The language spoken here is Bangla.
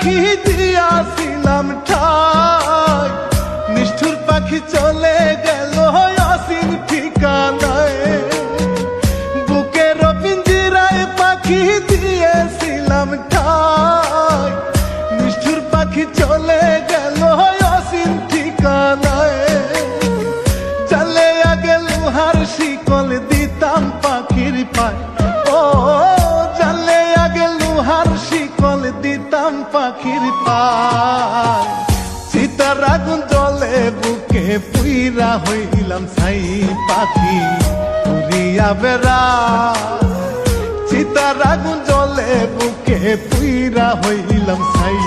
পাখি দিয়াছিলাম ঠাই, নিষ্ঠুর পাখি চলে গেল অসীম ঠিকানায়। বুকের পিঞ্জিরায় পাখি দিয়েছিলাম ঠাই, নিষ্ঠুর পাখি চলে গেল অসীম ঠিকানায়। চলে আগে লোহার শিকল দিতাম পাখির পায়, ও চলে আগে লোহার শিকল দিতাম পাখির পায়। চিতার আগুন জলে বুকে পুইরা হইলাম ছাই, পাখি উড়িয়া বেড়া। চিতার আগুন জলে বুকে পুইরা হইলাম ছাই।